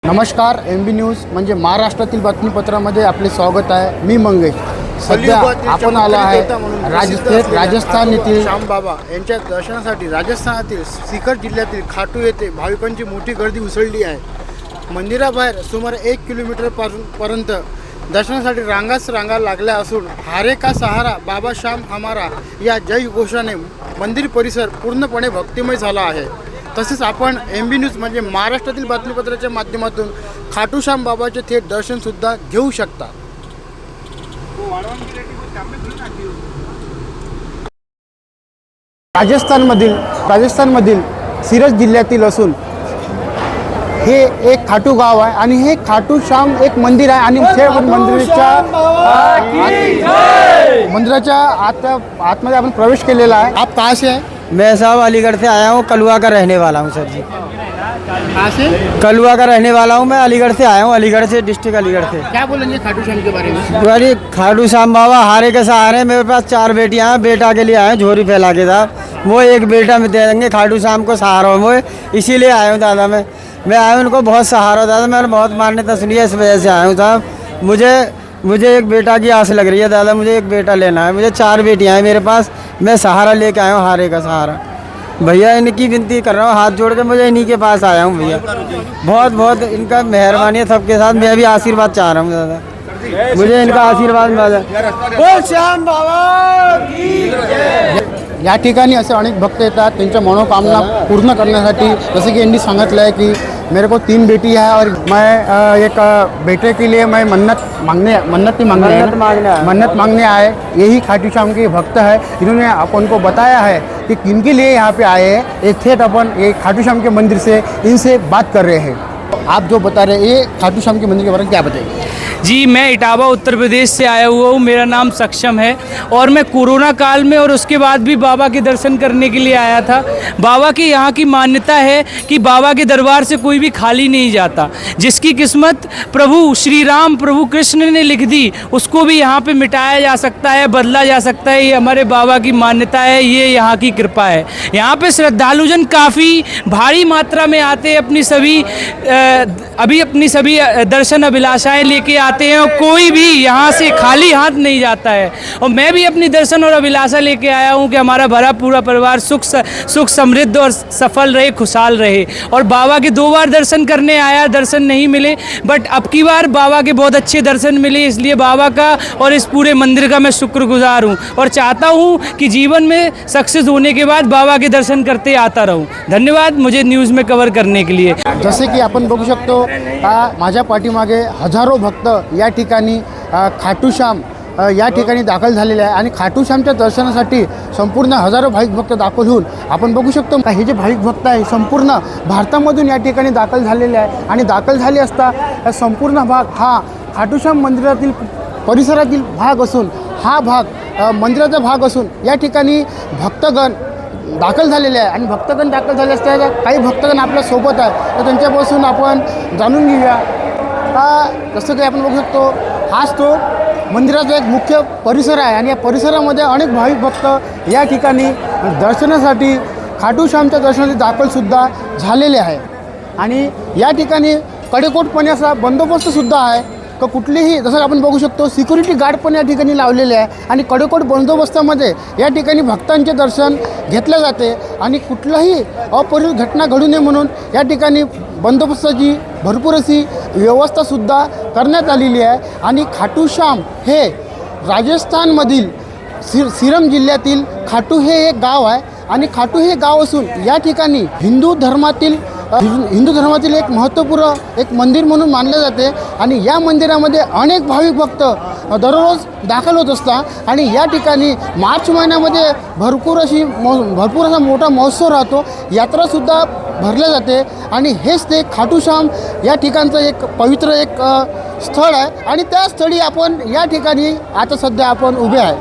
नमस्कार, MB news म्हणजे महाराष्ट्रातील बातमीपत्रामध्ये आपले स्वागत आहे. मी मंगेश. सध्या आपण आलो आहे राजस्थान येथील श्याम बाबा यांच्या दर्शनासाठी राजस्थानातील सीकर जिल्ह्यातील खाटू येथे भाविकांची मोठी गर्दी उसळली आहे. मंदिराबाहेर सुमारे 1 किलोमीटरपर्यंत दर्शनासाठी रांगा लागल्या असून हारे का सहारा बाबा श्याम हमारा या जय घोषाने मंदिर परिसर पूर्णपणे भक्तिमय झाला आहे. तसेच आपण MB न्यूज म्हणजे महाराष्ट्रातील बातमीपत्राच्या माध्यमातून खाटू श्याम बाबाचे थेट दर्शनसुद्धा घेऊ शकता. राजस्थानमधील सिरस जिल्ह्यातील असून हे एक खाटू गाव आहे आणि हे खाटू श्याम एक मंदिर आहे आणि मंदिराच्या आतमध्ये आपण प्रवेश केलेला आहे. आप कहाँ से है? मैं साहब अलीगढ़ से आया हूँ, कलुआ का रहने वाला हूँ सर जी. कहाँ से? कलुआ का रहने वाला हूँ मैं, अलीगढ़ से आया हूँ, अलीगढ़ से, डिस्ट्रिक्ट अलीगढ़ से. क्या बोलेंगे खाटू श्याम के बारे में? अरे खाटू श्याम बाबा हारे के सहारे. मेरे पास 4 बेटियाँ हैं, बेटा के लिए आए झोरी फैला के साहब. वो एक बेटा में दे देंगे, खाटू श्याम को सहारा हो वो, इसीलिए आया हूँ दादा. मैं आया हूँ, उनको बहुत सहारा दादा. मैंने बहुत मान्यता सुनी है, इस वजह से आया हूँ साहब. मुझे एक बेटा की आस लग रही है दादा. मुझे एक बेटा लेना है. मुझे 4 बेटियाँ हैं मेरे पास. मैं सहारा लेके आया हूँ, हारे का सहारा. भैया इनकी विनती कर रहा हूँ, हाथ जोड़ के मुझे इन्हीं के पास आया हूँ भैया. बहुत बहुत इनका मेहरबानी है सबके साथ. मैं भी आशीर्वाद चाह रहा हूँ दादा. मुझे इनका आशीर्वाद दादा. बोल श्याम बाबा की. या ठिकाणी असे अनेक भक्त येतात त्यांच्या मनोकामना पूर्ण करण्यासाठी. जसे की यांनी सांगितलं आहे की मेरे को 3 बेटी है और मैं एक बेटे के लिए मैं मन्नत मांगने आए. यही खाटू श्याम के भक्त है. इन्होंने अपन को बताया है कि किनके लिए यहाँ पे आए हैं. एक थेट अपन ये खाटू श्याम के मंदिर से इनसे बात कर रहे हैं. आप जो बता रहे हैं ये खाटू श्याम के मंदिर के बारे में क्या बताइए? जी, मैं इटावा उत्तर प्रदेश से आया हुआ हूँ. मेरा नाम सक्षम है और मैं कोरोना काल में और उसके बाद भी बाबा के दर्शन करने के लिए आया था. बाबा की यहाँ की मान्यता है कि बाबा के दरबार से कोई भी खाली नहीं जाता. जिसकी किस्मत प्रभु श्री राम प्रभु कृष्ण ने लिख दी उसको भी यहाँ पे मिटाया जा सकता है, बदला जा सकता है. ये हमारे बाबा की मान्यता है, ये यहाँ की कृपा है. यहाँ पे श्रद्धालुजन काफ़ी भारी मात्रा में आते अपनी सभी दर्शन अभिलाषाएँ लेके आते हैं और कोई भी यहाँ से खाली हाथ नहीं जाता है. और मैं भी अपनी दर्शन और अभिलाषा लेके आया हूँ कि हमारा भरा पूरा परिवार सुख समृद्ध और सफल रहे, खुशहाल रहे. और बाबा के 2 बार दर्शन करने आया, दर्शन नहीं मिले, बट अब की बार बाबा के बहुत अच्छे दर्शन मिले. इसलिए बाबा का और इस पूरे मंदिर का मैं शुक्रगुजार हूँ और चाहता हूँ कि जीवन में सक्सेस होने के बाद बाबा के दर्शन करते आता रहूँ. धन्यवाद मुझे न्यूज़ में कवर करने के लिए. जसे की आपण बघू शकतो माझ्या पाठीमागे हजारो भक्त या ठिकाणी खाटू श्याम या ठिकाणी दाखल झालेले आहे आणि खाटू श्यामच्या दर्शनासाठी संपूर्ण हजारो भाविक भक्त दाखल होऊन आपण बघू शकतो हे जे भाविक भक्त आहे संपूर्ण भारतामधून या ठिकाणी दाखल झालेले आहे. आणि दाखल झाले असता संपूर्ण भाग हा खाटू श्याम मंदिरातील परिसरातील भाग असून हा भाग मंदिराचा भाग असून या ठिकाणी भक्तगण दाखल झालेले आहे. आणि भक्तगण दाखल झाले असता काही भक्तगण आपल्या सोबत आहे तर त्यांच्यापासून आपण जाणून घेऊया. जसं काही आपण बघू शकतो हाच तो मंदिराचा एक मुख्य परिसर आहे आणि या परिसरामध्ये अनेक भाविक भक्त या ठिकाणी दर्शनासाठी खाटू श्यामच्या दर्शनासाठी दाखलसुद्धा झालेले आहे. आणि या ठिकाणी कडेकोटपणे असा बंदोबस्तसुद्धा आहे का कुठलीही जसं आपण बघू शकतो सिक्युरिटी गार्ड पण या ठिकाणी लावलेले आहे आणि कडेकोट बंदोबस्तामध्ये या ठिकाणी भक्तांचे दर्शन घेतले जाते. आणि कुठलाही अपरिचित घटना घडू नये म्हणून या ठिकाणी बंदोबस्ताची भरपूर अशी व्यवस्थासुद्धा करण्यात आलेली आहे. आणि खाटू श्याम हे राजस्थानमधील सिरम जिल्ह्यातील खाटू हे एक गाव आहे. आणि खाटू हे गाव असून या ठिकाणी हिंदू धर्मातील एक महत्त्वपूर्ण एक मंदिर म्हणून मानले जाते. आणि या मंदिरामध्ये अनेक भाविक भक्त दररोज दाखल होत असतात. आणि या ठिकाणी मार्च महिन्यामध्ये भरपूर असा मोठा महोत्सव राहतो, यात्रासुद्धा भरले जाते. आणि हेच ते खाटू श्याम या ठिकाणचं एक पवित्र एक स्थळ आहे. आणि त्या स्थळी आपण या ठिकाणी आता सध्या आपण उभे आहे.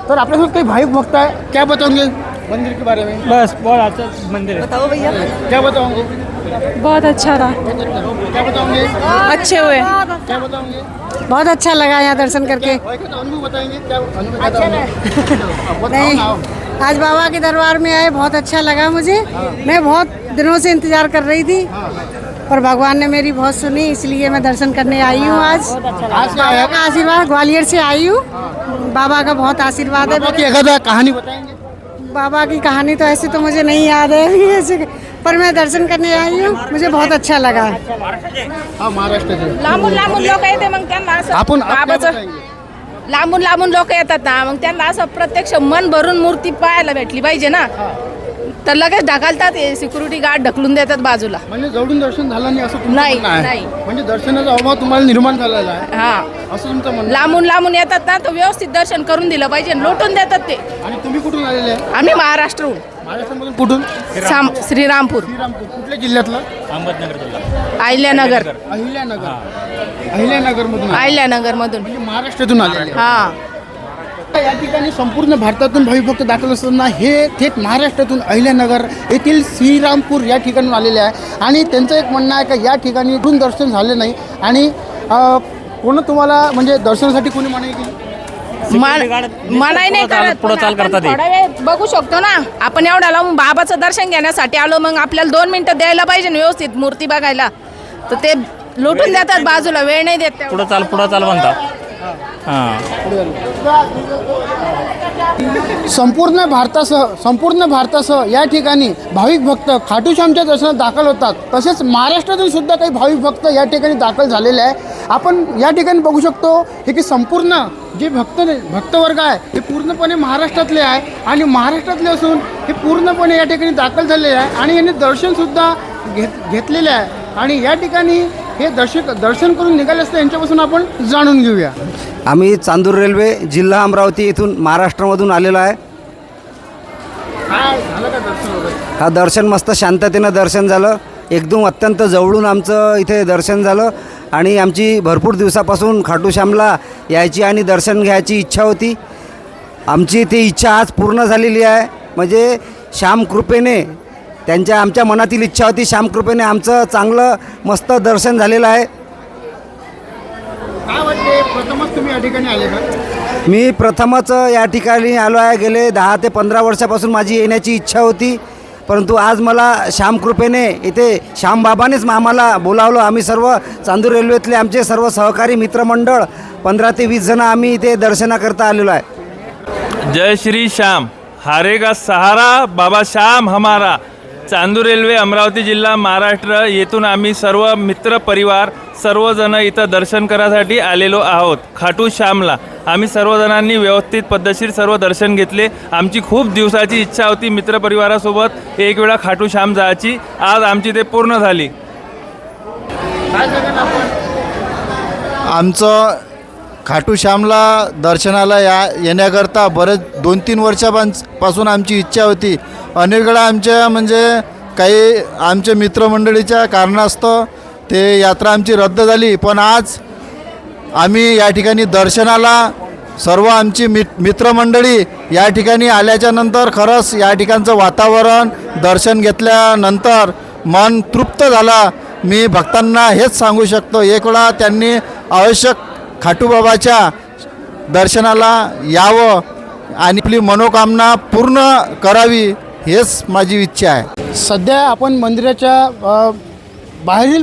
तर आपल्यासोबत काही भाविक भक्त आहे. क्या बताओगे मंदिर के बारे में? बस बहुत अच्छा मंदिर है. बताओ भैया. क्या बताओगे? बहुत अच्छा रहा. क्या बताओगे? अच्छे हुए. क्या बताओगे? बहुत अच्छा लगा यहाँ दर्शन करके. अनुभव बताएंगे क्या अनुभव? नहीं, आज बाबा के दरबार में आए, बहुत अच्छा लगा मुझे. मैं बहुत दिनों से इंतज़ार कर रही थी. और भगवान ने मेरी बहुत सुनी, इसलिए मैं दर्शन करने आई हूँ आज। आज क्या है बाबा का आशीर्वाद, ग्वालियर से आई हूँ। बाबा का बहुत आशीर्वाद है। बाबा की एखादा कहानी बताएंगे? बाबा की कहानी तो ऐसे तो मुझे नहीं याद है ऐसे, पर मैं दर्शन करने आई हूँ, मुझे बहुत अच्छा लगा। हा, महाराष्ट्राचे लांबून लांबून लोक येते मग त्यांना असं आपण आप क्या बाबाचं बताएंगे? लांबून लांबून लोक येतात ना, मग त्यांना असं प्रत्यक्ष मन भरून मूर्ती पाहायला भेटली पाहिजे ना, तर लगेच ढकलतात, सिक्युरिटी गार्ड ढकलून देतात बाजूला. म्हणजे जवळून दर्शन झालं नाही असं तुमचं नाही, म्हणणं आहे? नाही. म्हणजे दर्शनाचा अभाव तुम्हाला निर्माण झालेला आहे हा, असं तुमचं म्हणणं आहे? लांबून लांबून येतात ना, तर व्यवस्थित दर्शन करून दिलं पाहिजे, लोटून देतात ते. आणि तुम्ही कुठून आलेले आहे? आम्ही महाराष्ट्रहून महाराष्ट्रामधून कुठून? श्रीरामपूर, श्रीरामपूर. कुठल्या जिल्ह्यातलं? अहिल्यानगर, अहिल्यानगर मधून अहिल्यानगर मधून. म्हणजे महाराष्ट्रातून आलेले आहे. हा, या ठिकाणी संपूर्ण भारतातून भाविक भक्त दाखल असताना हे थेट महाराष्ट्रातून अहिल्यानगर येथील श्रीरामपूर या ठिकाणी आलेले आहे. आणि त्यांचं एक म्हणणं आहे का या ठिकाणी इथून दर्शन झाले नाही आणि कोण तुम्हाला म्हणजे दर्शनासाठी कोणी मनाई केली? मनाई नाही करत, पुढं चाल पण आपण करतात हे. थोडा वेळ बघू शकतो ना. आपण एवढा लावून बाबाचं दर्शन घेण्यासाठी आलो, मग आपल्याला 2 मिनिटं द्यायला पाहिजे ना व्यवस्थित मूर्ती बघायला, तर ते लुटून देतात बाजूला, वेळ नाही देत. पुढं चाल म्हणतात. हां, संपूर्ण भारतासह या ठिकाणी भाविक भक्त खाटू श्यामच्या दर्शनात दाखल होतात. तसेच महाराष्ट्रातून सुद्धा काही भाविक भक्त या ठिकाणी दाखल झालेले आहे. आपण या ठिकाणी बघू शकतो हे की संपूर्ण जे भक्तवर्ग आहे हे पूर्णपणे महाराष्ट्रातले आहे आणि महाराष्ट्रातले असून हे पूर्णपणे या ठिकाणी दाखल झालेले आहे आणि यांनी दर्शनसुद्धा घेतलेले आहे. आणि या ठिकाणी हे दर्शन करून निघाले असते यांच्यापासून आपण जाणून घेऊया. आम्ही चांदूर रेल्वे जिल्हा अमरावती इथून महाराष्ट्रामधून आलेलो आहे. काय झालं का दर्शन वगैरे? हा दर्शन मस्त शांततेनं दर्शन झालं, एकदम अत्यंत जवळून आमचं इथे दर्शन झालं आणि आमची भरपूर दिवसापासून खाटू श्यामला यायची आणि दर्शन घ्यायची इच्छा होती. आमची ती इच्छा आज पूर्ण झालेली आहे. म्हणजे श्यामकृपेने आमच्या मनातील इच्छा होती, श्यामकृपेने आमचं चांगलं मस्त दर्शन झालेलं आहे. काय वाटते प्रथमच तुम्ही या ठिकाणी आले का? मी प्रथमच या ठिकाणी आलो आहे. गेले 10 ते 15 वर्षापासून माझी येण्याची इच्छा होती, परंतु आज मला श्यामकृपेने इथे श्यामबाबानेच आम्हाला बोलावलं. आम्ही सर्व चांदूर रेल्वेतले आमचे सर्व सहकारी मित्रमंडळ 15 ते 20 जण आम्ही इथे दर्शनाकरता आलेलो आहे. जय श्री श्याम, हारेगा सहारा, बाबा श्याम हमारा. चांदूर रेल्वे अमरावती जिल्हा महाराष्ट्र येथून आम्ही सर्व मित्र परिवार सर्वजण इथं दर्शन करायसाठी आलेलो आहोत. खाटू श्यामला आम्ही सर्वजणांनी व्यवस्थित पद्धतशीर सर्व दर्शन घेतले. आमची खूप दिवसाची इच्छा होती मित्रपरिवारासोबत एक वेळा खाटू श्याम जायची. आज आमची ते पूर्ण झाली. काय सांगाल आपण? आमचं खाटू श्यामला दर्शनाला येण्याकरता बरेच 2-3 वर्षापासून आमची इच्छा होती. अनेक वेळा आमच्या म्हणजे काही आमच्या मित्रमंडळीच्या कारणास्तव ते यात्रा आमची रद्द झाली, पण आज आम्ही या ठिकाणी दर्शनाला सर्व आमची मित्रमंडळी या ठिकाणी आल्याच्या नंतर खरंच या ठिकाणचं वातावरण दर्शन घेतल्यानंतर मन तृप्त झाला. मी भक्तांना हेच सांगू शकतो, एक वेळा त्यांनी आवश्यक खाटूबाबाच्या दर्शनाला यावं आणि आपली मनोकामना पूर्ण करावी, हेच माझी इच्छा आहे. सध्या आपण मंदिराच्या बाहेरील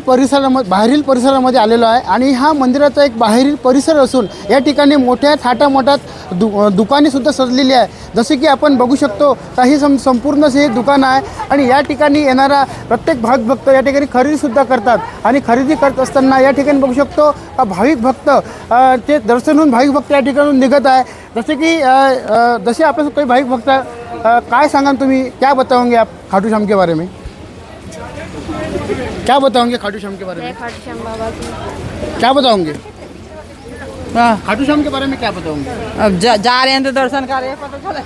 परिसरामध्ये आलेलो आहे आणि हा मंदिराचा एक बाहेरील परिसर असून या ठिकाणी मोठ्या थाटामाटात दुकानेसुद्धा सजलेली आहे. जसे की आपण बघू शकतो काही संपूर्ण असे दुकान आहे आणि या ठिकाणी येणारा प्रत्येक भाविक भक्त या ठिकाणी खरेदीसुद्धा करतात आणि खरेदी करत असताना या ठिकाणी बघू शकतो भाविक भक्त ते दर्शनहून भाविक भक्त या ठिकाणून निघत आहे. जसे आपण काही भाविक भक्त काय सांगा तुम्ही, क्या बताओगे आप खाटू श्याम के बारे में? क्या बताओगे खाटू श्याम के बारे में? क्या बताओगे खाटू श्याम के बारे में? क्या बताओगे? अब जा रहे हैं तो दर्शन कर रहे हैं, पता चला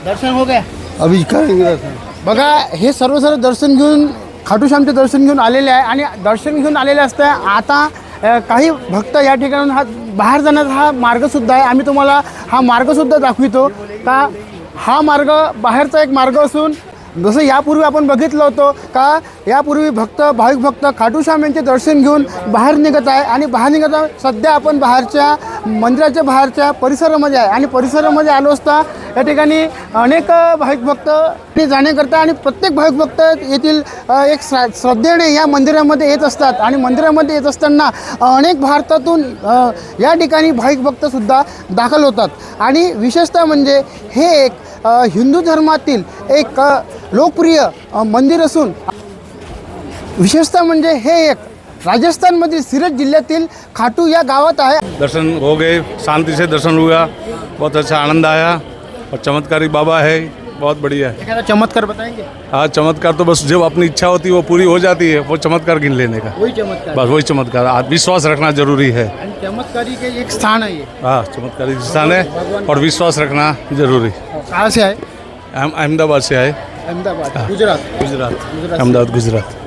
दर्शन हो गया? अभी करेंगे दर्शन. बघा हे सर्व दर्शन घेऊन खाटू श्यामचे दर्शन घेऊन आलेले आहे आणि दर्शन घेऊन आलेले असते. आता काही भक्त या ठिकाणून हा बाहेर जाण्याचा हा मार्गसुद्धा आहे. आम्ही तुम्हाला हा मार्गसुद्धा दाखवितो का हा मार्ग बाहेरचा एक मार्ग असून जसं यापूर्वी आपण बघितलं होतं का यापूर्वी भाविक भक्त खाटू श्याम यांचे दर्शन घेऊन बाहेर निघत आहे आणि बाहेर निघत आहे. सध्या आपण बाहेरच्या मंदिराच्या बाहेरच्या परिसरामध्ये आहे आणि परिसरामध्ये आलो असता या ठिकाणी अनेक भाविक भक्त जाण्याकरता आणि प्रत्येक भाविक भक्त येथील एक श्रद्धेने या मंदिरामध्ये येत असतात आणि मंदिरामध्ये येत असताना अनेक भारतातून या ठिकाणी भाविक भक्तसुद्धा दाखल होतात आणि विशेषतः म्हणजे हे एक हिंदू धर्मातील एक लोकप्रिय मंदिर असून विशेषतः म्हणजे हे एक राजस्थानमधील सिरत जिल्ह्यातील खाटू या गावात आहे. दर्शन हो गए, शांति से दर्शन हुआ, बहुत अच्छा आनंद आया और चमत्कारी बाबा है, बहुत बढ़िया है। एखादा चमत्कार बताएंगे? हाँ, चमत्कार तो बस जो अपनी इच्छा होती है वो पूरी हो जाती है, वो चमत्कार गिन लेने का, वही चमत्कार बस वही चमत्कार। विश्वास रखना जरूरी है। आणि चमत्कारी के एक स्थान है ये. हाँ, चमत्कारी स्थान है और विश्वास रखना जरूरी। कहाँ से आए? हम अहमदाबाद से आए। अहमदाबाद, गुजरात. गुजरात, अहमदाबाद गुजरात।